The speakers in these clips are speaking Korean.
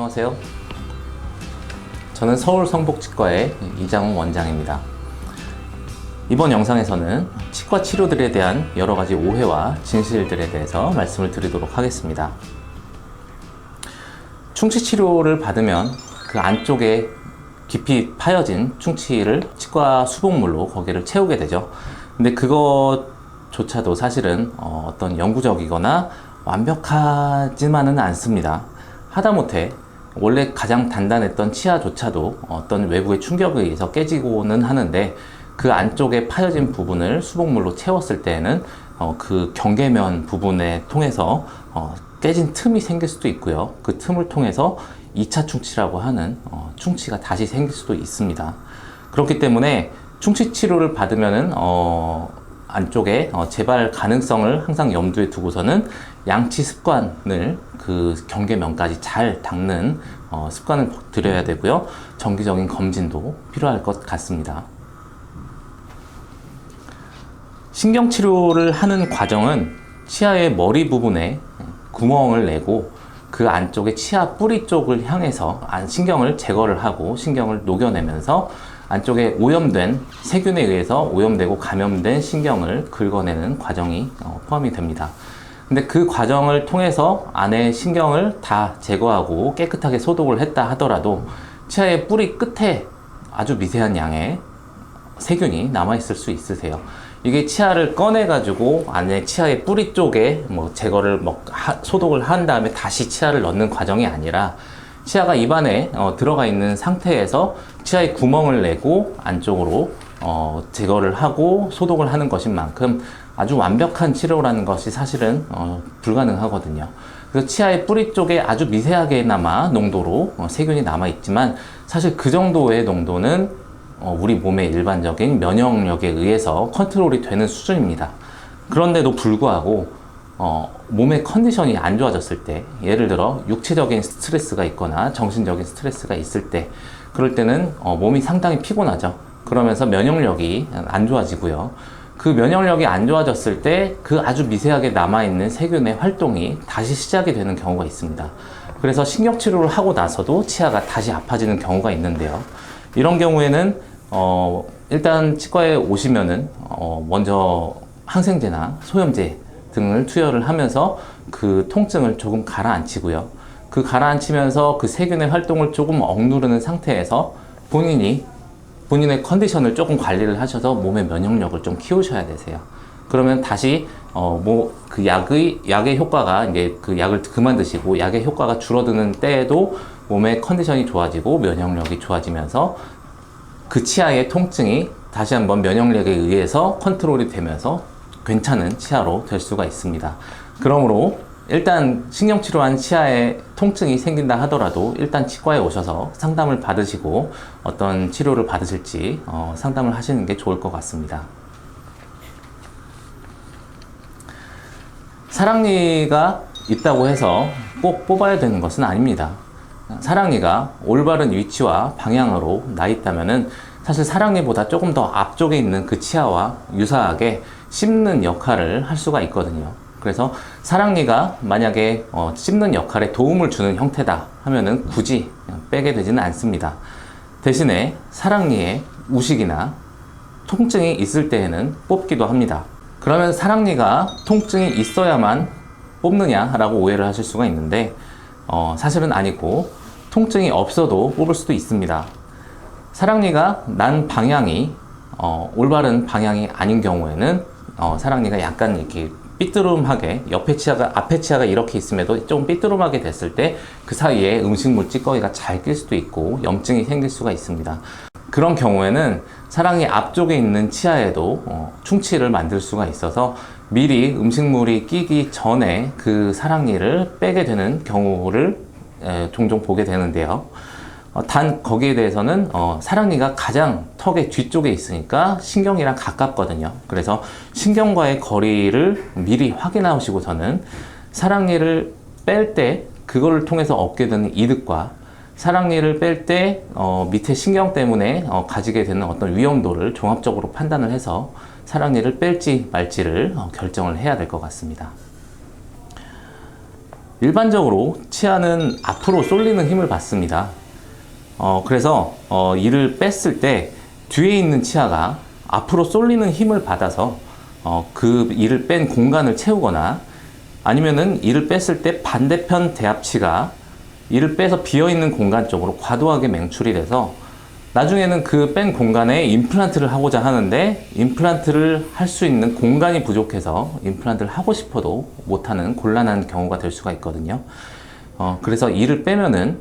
안녕하세요. 저는 서울 성복치과의 이장훈 원장입니다. 이번 영상에서는 치과 치료들에 대한 여러 가지 오해와 진실들에 대해서 말씀을 드리도록 하겠습니다. 충치 치료를 받으면 그 안쪽에 깊이 파여진 충치를 치과 수복물로 거기를 채우게 되죠. 근데 그것조차도 사실은 어떤 영구적이거나 완벽하지만은 않습니다. 하다못해 원래 가장 단단했던 치아조차도 어떤 외부의 충격에 의해서 깨지고는 하는데, 그 안쪽에 파여진 부분을 수복물로 채웠을 때에는 그 경계면 부분에 통해서 깨진 틈이 생길 수도 있고요. 그 틈을 통해서 2차 충치라고 하는 충치가 다시 생길 수도 있습니다. 그렇기 때문에 충치 치료를 받으면은 안쪽에 재발 가능성을 항상 염두에 두고서는 양치 습관을 그 경계면까지 잘 닦는 습관을 들여야 되고요. 정기적인 검진도 필요할 것 같습니다. 신경치료를 하는 과정은 치아의 머리 부분에 구멍을 내고 그 안쪽에 치아 뿌리 쪽을 향해서 신경을 제거를 하고 신경을 녹여내면서 안쪽에 오염된 세균에 의해서 오염되고 감염된 신경을 긁어내는 과정이 포함이 됩니다. 근데 그 과정을 통해서 안에 신경을 다 제거하고 깨끗하게 소독을 했다 하더라도 치아의 뿌리 끝에 아주 미세한 양의 세균이 남아있을 수 있으세요. 이게 치아를 꺼내 가지고 안에 치아의 뿌리 쪽에 제거를 소독을 한 다음에 다시 치아를 넣는 과정이 아니라, 치아가 입안에 들어가 있는 상태에서 치아의 구멍을 내고 안쪽으로 제거를 하고 소독을 하는 것인 만큼 아주 완벽한 치료라는 것이 사실은 불가능하거든요. 그래서 치아의 뿌리 쪽에 아주 미세하게나마 농도로 세균이 남아 있지만, 사실 그 정도의 농도는 우리 몸의 일반적인 면역력에 의해서 컨트롤이 되는 수준입니다. 그런데도 불구하고 몸의 컨디션이 안 좋아졌을 때, 예를 들어 육체적인 스트레스가 있거나 정신적인 스트레스가 있을 때, 그럴 때는 몸이 상당히 피곤하죠. 그러면서 면역력이 안 좋아지고요. 그 면역력이 안 좋아졌을 때 그 아주 미세하게 남아있는 세균의 활동이 다시 시작이 되는 경우가 있습니다. 그래서 신경치료를 하고 나서도 치아가 다시 아파지는 경우가 있는데요. 이런 경우에는 일단 치과에 오시면은 먼저 항생제나 소염제 등을 투여를 하면서 그 통증을 조금 가라앉히고요. 그 가라앉히면서 그 세균의 활동을 조금 억누르는 상태에서 본인의 컨디션을 조금 관리를 하셔서 몸의 면역력을 좀 키우셔야 되세요. 그러면 다시 그 약의 효과가, 이제 그 약을 그만 드시고 약의 효과가 줄어드는 때에도 몸의 컨디션이 좋아지고 면역력이 좋아지면서 그 치아의 통증이 다시 한번 면역력에 의해서 컨트롤이 되면서 괜찮은 치아로 될 수가 있습니다. 그러므로 일단 신경치료한 치아에 통증이 생긴다 하더라도 일단 치과에 오셔서 상담을 받으시고 어떤 치료를 받으실지 상담을 하시는 게 좋을 것 같습니다. 사랑니가 있다고 해서 꼭 뽑아야 되는 것은 아닙니다. 사랑니가 올바른 위치와 방향으로 나 있다면은 사실 사랑니보다 조금 더 앞쪽에 있는 그 치아와 유사하게 씹는 역할을 할 수가 있거든요. 그래서 사랑니가 만약에 씹는 역할에 도움을 주는 형태다 하면은 굳이 빼게 되지는 않습니다. 대신에 사랑니에 우식이나 통증이 있을 때에는 뽑기도 합니다. 그러면 사랑니가 통증이 있어야만 뽑느냐라고 오해를 하실 수가 있는데, 사실은 아니고 통증이 없어도 뽑을 수도 있습니다. 사랑니가 난 방향이 올바른 방향이 아닌 경우에는 사랑니가 약간 이렇게 삐뚤음하게, 앞에 치아가 이렇게 있음에도 좀 삐뚤음하게 됐을 때 그 사이에 음식물 찌꺼기가 잘 낄 수도 있고 염증이 생길 수가 있습니다. 그런 경우에는 사랑니 앞쪽에 있는 치아에도 충치를 만들 수가 있어서 미리 음식물이 끼기 전에 그 사랑니를 빼게 되는 경우를 종종 보게 되는데요. 단 거기에 대해서는 사랑니가 가장 턱의 뒤쪽에 있으니까 신경이랑 가깝거든요. 그래서 신경과의 거리를 미리 확인하시고서는 사랑니를 뺄 때 그거를 통해서 얻게 되는 이득과 사랑니를 뺄 때 밑에 신경 때문에 가지게 되는 어떤 위험도를 종합적으로 판단을 해서 사랑니를 뺄지 말지를 결정을 해야 될 것 같습니다. 일반적으로 치아는 앞으로 쏠리는 힘을 받습니다. 그래서 이를 뺐을 때 뒤에 있는 치아가 앞으로 쏠리는 힘을 받아서 그 이를 뺀 공간을 채우거나, 아니면은 이를 뺐을 때 반대편 대합치가 이를 빼서 비어있는 공간 쪽으로 과도하게 맹출이 돼서 나중에는 그 뺀 공간에 임플란트를 하고자 하는데 임플란트를 할 수 있는 공간이 부족해서 임플란트를 하고 싶어도 못하는 곤란한 경우가 될 수가 있거든요. 그래서 이를 빼면은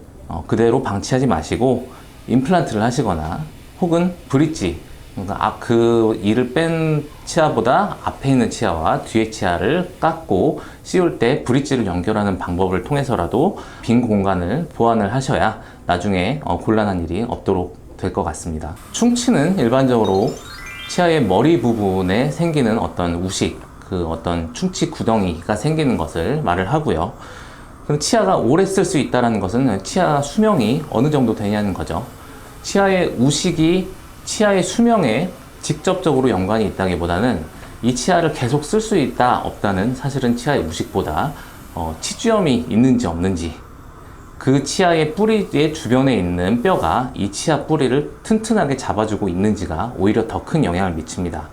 그대로 방치하지 마시고 임플란트를 하시거나, 혹은 브릿지, 그러니까 그 이를 뺀 치아보다 앞에 있는 치아와 뒤에 치아를 깎고 씌울 때 브릿지를 연결하는 방법을 통해서라도 빈 공간을 보완을 하셔야 나중에 곤란한 일이 없도록 될 것 같습니다. 충치는 일반적으로 치아의 머리 부분에 생기는 어떤 우식, 그 어떤 충치 구덩이가 생기는 것을 말을 하고요. 그럼 치아가 오래 쓸 수 있다는 것은 치아 수명이 어느 정도 되냐는 거죠. 치아의 우식이 치아의 수명에 직접적으로 연관이 있다기보다는 이 치아를 계속 쓸 수 있다 없다는, 사실은 치아의 우식보다 치주염이 있는지 없는지, 그 치아의 뿌리의 주변에 있는 뼈가 이 치아 뿌리를 튼튼하게 잡아주고 있는지가 오히려 더 큰 영향을 미칩니다.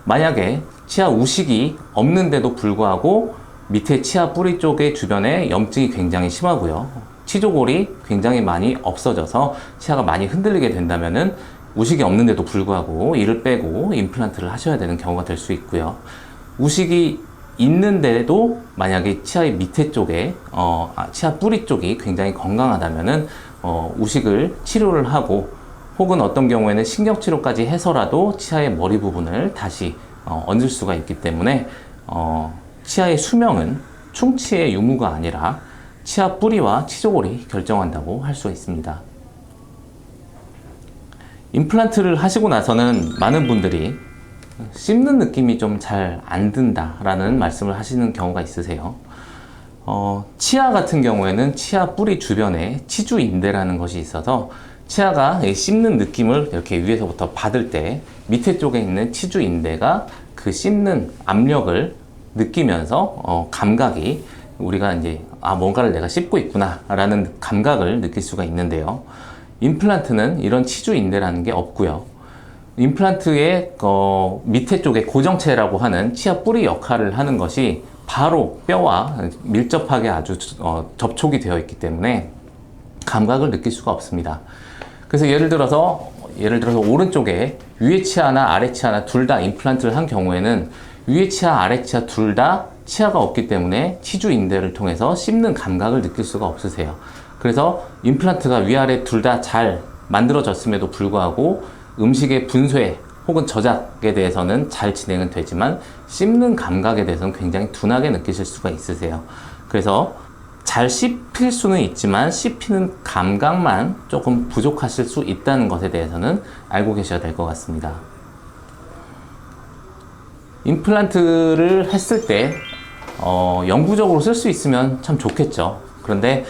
만약에 치아 우식이 없는데도 불구하고 밑에 치아 뿌리 쪽의 주변에 염증이 굉장히 심하고요, 치조골이 굉장히 많이 없어져서 치아가 많이 흔들리게 된다면은 우식이 없는데도 불구하고 이를 빼고 임플란트를 하셔야 되는 경우가 될 수 있고요. 우식이 있는데도 만약에 치아의 밑에 쪽에 치아 뿌리 쪽이 굉장히 건강하다면은 우식을 치료를 하고, 혹은 어떤 경우에는 신경치료까지 해서라도 치아의 머리 부분을 다시 얹을 수가 있기 때문에 치아의 수명은 충치의 유무가 아니라 치아 뿌리와 치조골이 결정한다고 할 수 있습니다. 임플란트를 하시고 나서는 많은 분들이 씹는 느낌이 좀 잘 안 든다 라는 말씀을 하시는 경우가 있으세요. 치아 같은 경우에는 치아 뿌리 주변에 치주인대라는 것이 있어서 치아가 씹는 느낌을 이렇게 위에서부터 받을 때 밑에 쪽에 있는 치주인대가 그 씹는 압력을 느끼면서 감각이, 우리가 이제 뭔가를 내가 씹고 있구나 라는 감각을 느낄 수가 있는데요. 임플란트는 이런 치주인대라는 게 없고요. 임플란트의 밑에 쪽에 고정체라고 하는 치아 뿌리 역할을 하는 것이 바로 뼈와 밀접하게 아주 접촉이 되어 있기 때문에 감각을 느낄 수가 없습니다. 그래서 예를 들어서 오른쪽에 위에 치아나 아래 치아나 둘 다 임플란트를 한 경우에는 위에 치아 아래 치아 둘 다 치아가 없기 때문에 치주인대를 통해서 씹는 감각을 느낄 수가 없으세요. 그래서 임플란트가 위아래 둘 다 잘 만들어졌음에도 불구하고 음식의 분쇄 혹은 저작에 대해서는 잘 진행은 되지만 씹는 감각에 대해서는 굉장히 둔하게 느끼실 수가 있으세요. 그래서 잘 씹힐 수는 있지만 씹히는 감각만 조금 부족하실 수 있다는 것에 대해서는 알고 계셔야 될 것 같습니다. 임플란트를 했을 때 영구적으로 쓸 수 있으면 참 좋겠죠. 그런데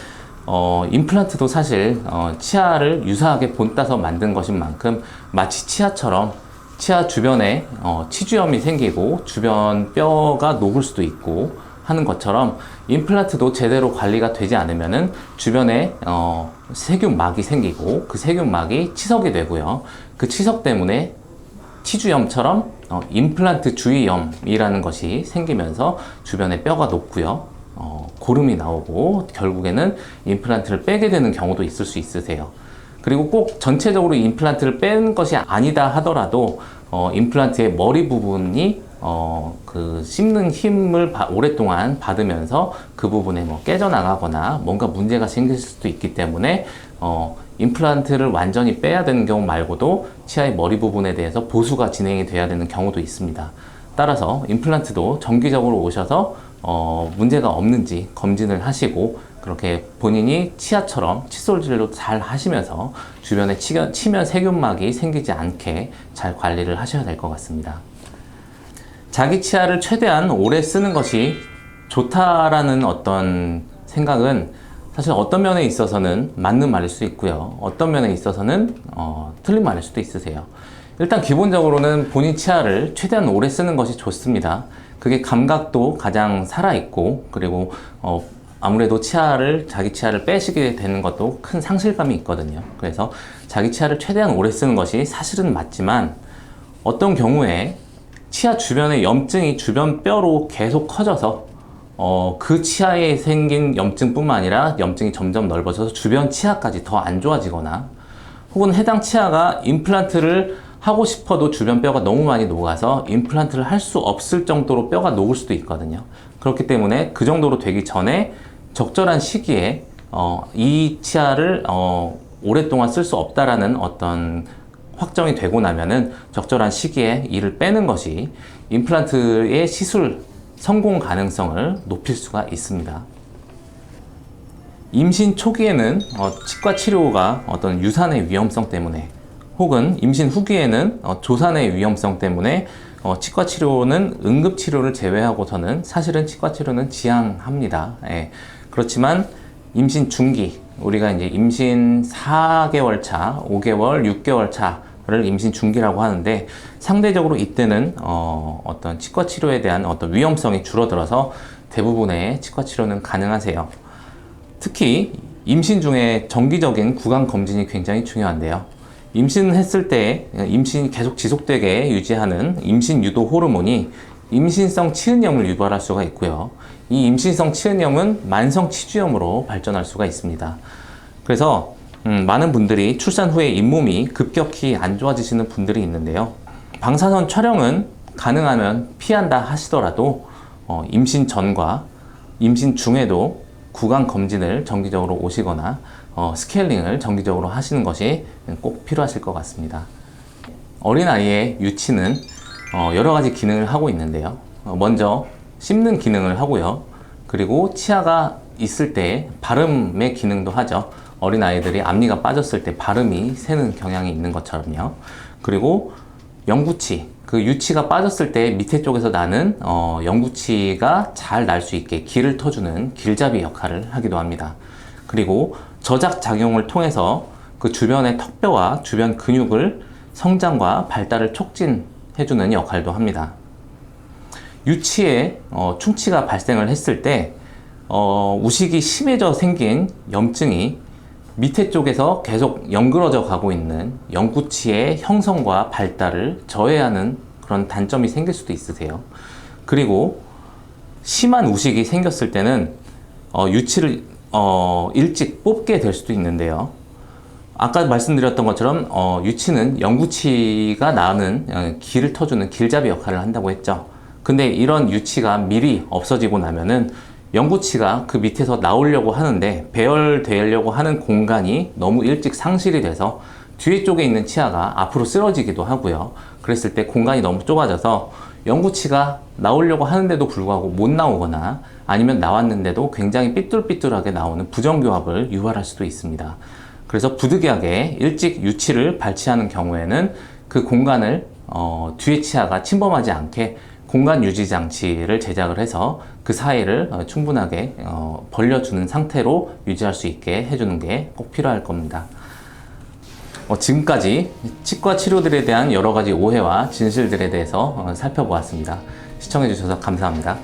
임플란트도 사실 치아를 유사하게 본따서 만든 것인 만큼 마치 치아처럼 치아 주변에 치주염이 생기고 주변 뼈가 녹을 수도 있고 하는 것처럼 임플란트도 제대로 관리가 되지 않으면은 주변에 세균막이 생기고 그 세균막이 치석이 되고요. 그 치석 때문에 치주염처럼 임플란트 주위염이라는 것이 생기면서 주변에 뼈가 녹고요. 고름이 나오고 결국에는 임플란트를 빼게 되는 경우도 있을 수 있으세요. 그리고 꼭 전체적으로 임플란트를 뺀 것이 아니다 하더라도 임플란트의 머리 부분이 그 씹는 힘을 오랫동안 받으면서 그 부분에 깨져나가거나 뭔가 문제가 생길 수도 있기 때문에 임플란트를 완전히 빼야 되는 경우 말고도 치아의 머리 부분에 대해서 보수가 진행이 돼야 되는 경우도 있습니다. 따라서 임플란트도 정기적으로 오셔서 문제가 없는지 검진을 하시고, 그렇게 본인이 치아처럼 칫솔질로 잘 하시면서 주변에 치면 세균막이 생기지 않게 잘 관리를 하셔야 될 것 같습니다. 자기 치아를 최대한 오래 쓰는 것이 좋다라는 어떤 생각은 사실 어떤 면에 있어서는 맞는 말일 수 있고요. 어떤 면에 있어서는 틀린 말일 수도 있으세요. 일단 기본적으로는 본인 치아를 최대한 오래 쓰는 것이 좋습니다. 그게 감각도 가장 살아있고, 그리고 아무래도 자기 치아를 빼시게 되는 것도 큰 상실감이 있거든요. 그래서 자기 치아를 최대한 오래 쓰는 것이 사실은 맞지만 어떤 경우에 치아 주변의 염증이 주변 뼈로 계속 커져서 그 치아에 생긴 염증뿐만 아니라 염증이 점점 넓어져서 주변 치아까지 더 안 좋아지거나 혹은 해당 치아가 임플란트를 하고 싶어도 주변 뼈가 너무 많이 녹아서 임플란트를 할 수 없을 정도로 뼈가 녹을 수도 있거든요. 그렇기 때문에 그 정도로 되기 전에 적절한 시기에 이 치아를 오랫동안 쓸 수 없다라는 어떤 확정이 되고 나면은 적절한 시기에 이를 빼는 것이 임플란트의 시술 성공 가능성을 높일 수가 있습니다. 임신 초기에는 치과 치료가 어떤 유산의 위험성 때문에 혹은 임신 후기에는 조산의 위험성 때문에 치과 치료는 응급 치료를 제외하고서는 사실은 치과 치료는 지양합니다. 예. 그렇지만 임신 중기, 우리가 이제 임신 4개월 차, 5개월, 6개월 차를 임신 중기라고 하는데 상대적으로 이때는 어떤 치과 치료에 대한 어떤 위험성이 줄어들어서 대부분의 치과 치료는 가능하세요. 특히 임신 중에 정기적인 구강 검진이 굉장히 중요한데요. 임신했을 때 임신이 계속 지속되게 유지하는 임신 유도 호르몬이 임신성 치은염을 유발할 수가 있고요. 이 임신성 치은염은 만성 치주염으로 발전할 수가 있습니다. 그래서 많은 분들이 출산 후에 잇몸이 급격히 안 좋아지시는 분들이 있는데요. 방사선 촬영은 가능하면 피한다 하시더라도 임신 전과 임신 중에도 구강 검진을 정기적으로 오시거나 스케일링을 정기적으로 하시는 것이 꼭 필요하실 것 같습니다. 어린아이의 유치는 여러 가지 기능을 하고 있는데요. 먼저 씹는 기능을 하고요. 그리고 치아가 있을 때 발음의 기능도 하죠. 어린아이들이 앞니가 빠졌을 때 발음이 새는 경향이 있는 것처럼요. 그리고 영구치, 그 유치가 빠졌을 때 밑에 쪽에서 나는 영구치가 잘 날 수 있게 길을 터주는 길잡이 역할을 하기도 합니다. 그리고 저작 작용을 통해서 그 주변의 턱뼈와 주변 근육을 성장과 발달을 촉진해주는 역할도 합니다. 유치에 충치가 발생을 했을 때 우식이 심해져 생긴 염증이 밑에 쪽에서 계속 연그러져 가고 있는 영구치의 형성과 발달을 저해하는 그런 단점이 생길 수도 있으세요. 그리고 심한 우식이 생겼을 때는 유치를 일찍 뽑게 될 수도 있는데요. 아까 말씀드렸던 것처럼 유치는 영구치가 나는 길을 터주는 길잡이 역할을 한다고 했죠. 근데 이런 유치가 미리 없어지고 나면은 영구치가 그 밑에서 나오려고 하는데 배열되려고 하는 공간이 너무 일찍 상실이 돼서 뒤에 쪽에 있는 치아가 앞으로 쓰러지기도 하고요. 그랬을 때 공간이 너무 좁아져서 영구치가 나오려고 하는데도 불구하고 못 나오거나 아니면 나왔는데도 굉장히 삐뚤삐뚤하게 나오는 부정교합을 유발할 수도 있습니다. 그래서 부득이하게 일찍 유치를 발치하는 경우에는 그 공간을 뒤에 치아가 침범하지 않게 공간 유지 장치를 제작을 해서 그 사이를 충분하게 벌려주는 상태로 유지할 수 있게 해주는 게 꼭 필요할 겁니다. 지금까지 치과 치료들에 대한 여러 가지 오해와 진실들에 대해서 살펴보았습니다. 시청해 주셔서 감사합니다.